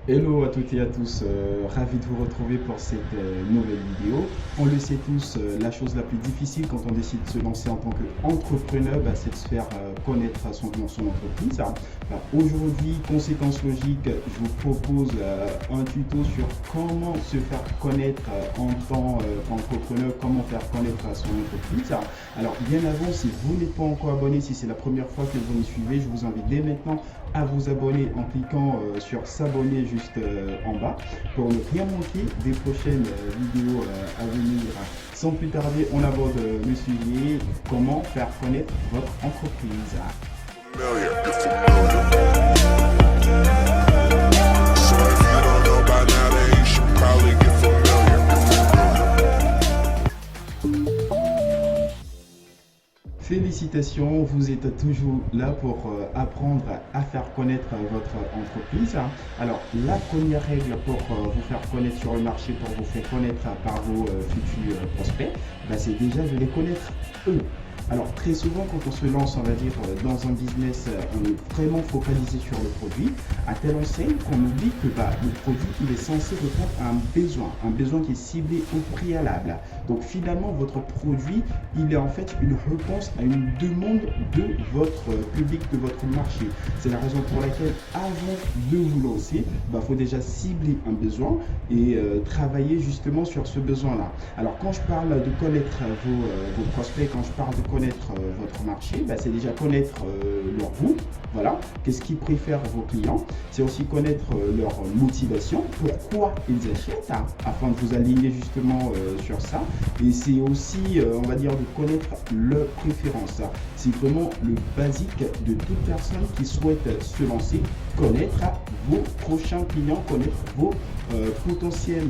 Hello à toutes et à tous, ravi de vous retrouver pour cette nouvelle vidéo. On le sait tous, la chose la plus difficile quand on décide de se lancer en tant qu'entrepreneur, c'est de se faire connaître son entreprise. Aujourd'hui, conséquence logique, je vous propose un tuto sur comment se faire connaître en tant qu'entrepreneur, comment faire connaître son entreprise. Alors bien avant, si vous n'êtes pas encore abonné, si c'est la première fois que vous me suivez, je vous invite dès maintenant à vous abonner en cliquant sur s'abonner juste en bas pour ne rien manquer des prochaines vidéos à venir. Sans plus tarder, on aborde le sujet comment faire connaître votre entreprise. Félicitations, vous êtes toujours là pour apprendre à faire connaître votre entreprise. Alors, la première règle pour vous faire connaître sur le marché, pour vous faire connaître par vos futurs prospects, c'est déjà de les connaître eux. Alors, très souvent, quand on se lance, on va dire, dans un business, on est vraiment focalisé sur le produit, à telle enseigne qu'on oublie que le produit, il est censé répondre à un besoin qui est ciblé au préalable. Donc, finalement, votre produit, il est en fait une réponse à une demande de votre public, de votre marché. C'est la raison pour laquelle, avant de vous lancer, il faut déjà cibler un besoin et travailler justement sur ce besoin-là. Alors, quand je parle de connaître vos prospects, quand je parle de connaître votre marché, c'est déjà connaître leur goût, voilà, qu'est-ce qu'ils préfèrent vos clients. C'est aussi connaître leur motivation, pourquoi ils achètent, afin de vous aligner justement sur ça. Et c'est aussi, on va dire, de connaître leurs préférences. C'est vraiment le basique de toute personne qui souhaite se lancer, connaître vos prochains clients, connaître vos potentiels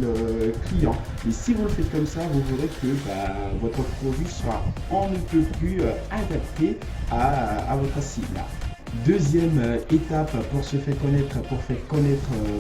clients. Et si vous le faites comme ça, vous verrez que votre produit sera en ne peut plus adapté à votre cible. Deuxième étape pour se faire connaître,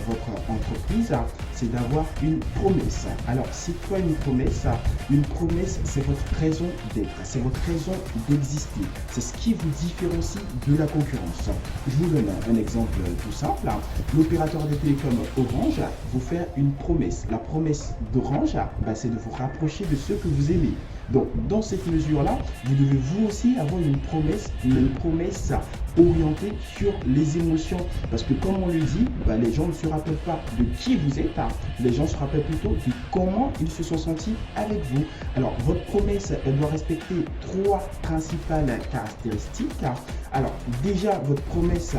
votre entreprise, c'est d'avoir une promesse. Alors, c'est quoi une promesse? Une promesse, c'est votre raison d'être, c'est votre raison d'exister. C'est ce qui vous différencie de la concurrence. Je vous donne un exemple tout simple. L'opérateur de télécom Orange vous fait une promesse. La promesse d'Orange, c'est de vous rapprocher de ceux que vous aimez. Donc, dans cette mesure-là, vous devez vous aussi avoir une promesse orientée sur les émotions. Parce que comme on le dit, les gens ne se rappellent pas de qui vous êtes, les gens se rappellent plutôt de comment ils se sont sentis avec vous. Alors, votre promesse, elle doit respecter trois principales caractéristiques. Alors, déjà, votre promesse,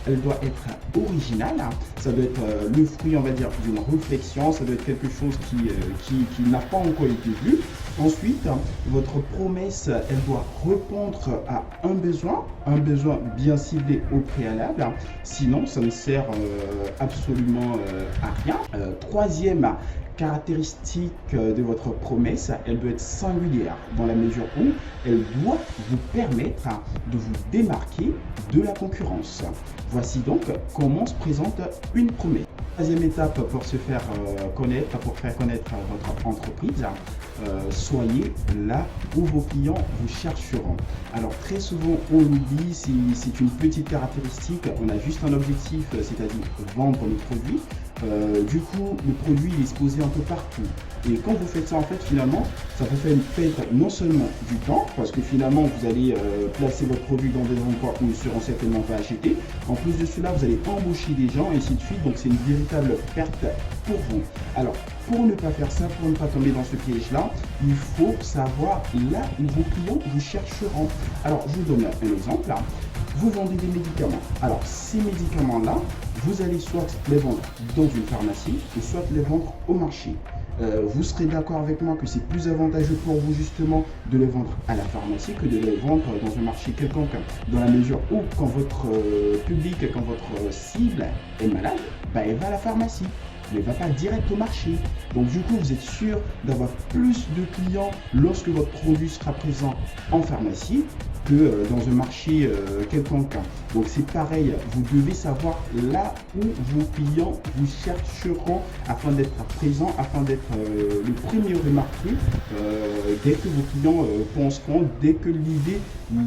elle doit être originale. Ça doit être le fruit, on va dire, d'une réflexion. Ça doit être quelque chose qui n'a pas encore été vu. Ensuite, votre promesse, elle doit répondre à un besoin bien ciblé au préalable. Sinon, ça ne sert absolument à rien. Troisième caractéristique de votre promesse, elle doit être singulière dans la mesure où elle doit vous permettre de vous démarquer de la concurrence. Voici donc comment se présente une promesse. Troisième étape pour se faire connaître, pour faire connaître votre entreprise, soyez là où vos clients vous chercheront. Alors très souvent on oublie, c'est une petite caractéristique, on a juste un objectif, c'est-à-dire vendre le produit. Du coup, le produit il est exposé un peu partout. Et quand vous faites ça, en fait, finalement, ça vous fait perdre non seulement du temps, parce que finalement, vous allez placer votre produit dans des endroits où ils seront certainement pas achetés. En plus de cela, vous allez embaucher des gens, et ainsi de suite. Donc, c'est une véritable perte pour vous. Alors, pour ne pas faire ça, pour ne pas tomber dans ce piège-là, il faut savoir là où vos clients vous chercheront. Alors, je vous donne un exemple. Vous vendez des médicaments. Alors, ces médicaments-là, vous allez soit les vendre dans une pharmacie ou soit les vendre au marché. Vous serez d'accord avec moi que c'est plus avantageux pour vous justement de les vendre à la pharmacie que de les vendre dans un marché quelconque, dans la mesure où quand votre public, quand votre cible est malade, elle va à la pharmacie. Elle ne va pas direct au marché. Donc du coup, vous êtes sûr d'avoir plus de clients lorsque votre produit sera présent en pharmacie que dans un marché quelconque. Donc c'est pareil, vous devez savoir là où vos clients vous chercheront afin d'être présent, afin d'être le premier remarqué dès que vos clients penseront, dès que l'idée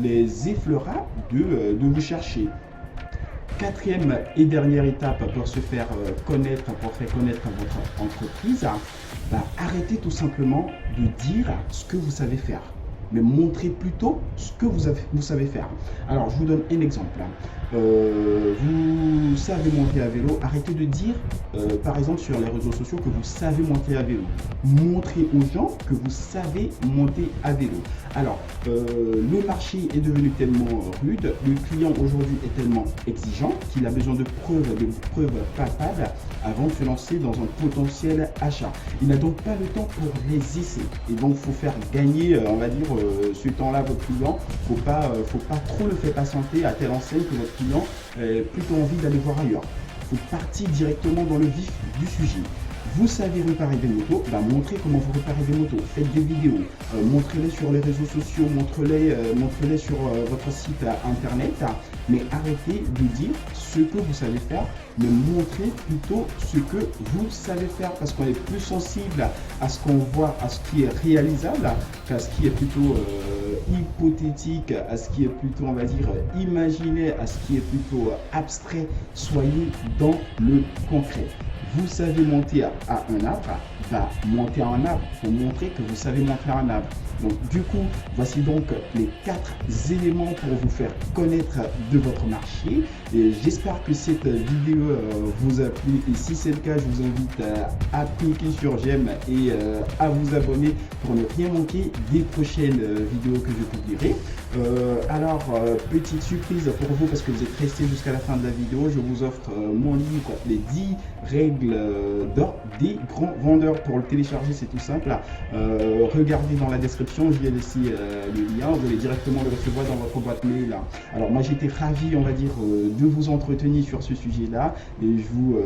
les effleura de vous chercher. quatrième et dernière étape pour se faire connaître, pour faire connaître votre entreprise, bah, arrêtez tout simplement de dire ce que vous savez faire, mais montrez plutôt ce que vous savez faire. Alors, je vous donne un exemple. Vous savez monter à vélo, arrêtez de dire, par exemple, sur les réseaux sociaux que vous savez monter à vélo. Montrez aux gens que vous savez monter à vélo. Alors, le marché est devenu tellement rude, le client aujourd'hui est tellement exigeant qu'il a besoin de preuves palpables avant de se lancer dans un potentiel achat. Il n'a donc pas le temps pour les essais. Et donc, il faut faire gagner, on va dire, ce temps-là à votre client. Faut pas trop le faire patienter à telle enseigne que votre client ait plutôt envie d'aller voir ailleurs. Il faut partir directement dans le vif du sujet. Vous savez réparer des motos, bah montrez comment vous réparez des motos. Faites des vidéos, montrez-les sur les réseaux sociaux, montrez-les sur votre site internet, mais arrêtez de dire ce que vous savez faire, mais montrez plutôt ce que vous savez faire, parce qu'on est plus sensible à ce qu'on voit, à ce qui est réalisable, qu'à ce qui est plutôt hypothétique, à ce qui est plutôt, on va dire, imaginé, à ce qui est plutôt abstrait. Soyez dans le concret. Vous savez monter à un arbre, bah, monter à un arbre, il faut montrer que vous savez monter à un arbre. Donc du coup, voici donc les 4 éléments pour vous faire connaître de votre marché. Et j'espère que cette vidéo vous a plu. Et si c'est le cas, je vous invite à cliquer sur j'aime et à vous abonner pour ne rien manquer des prochaines vidéos que je publierai. Alors, petite surprise pour vous parce que vous êtes resté jusqu'à la fin de la vidéo, je vous offre mon livre, les 10 règles d'or des grands vendeurs. Pour le télécharger, c'est tout simple. Regardez dans la description, je vais laisser le lien, vous allez directement le recevoir dans votre boîte mail. Alors moi j'étais ravi, on va dire, de vous entretenir sur ce sujet-là et je vous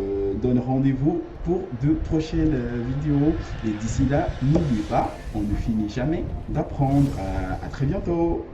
donne rendez-vous pour de prochaines vidéos. Et d'ici là, n'oubliez pas, on ne finit jamais d'apprendre. À très bientôt.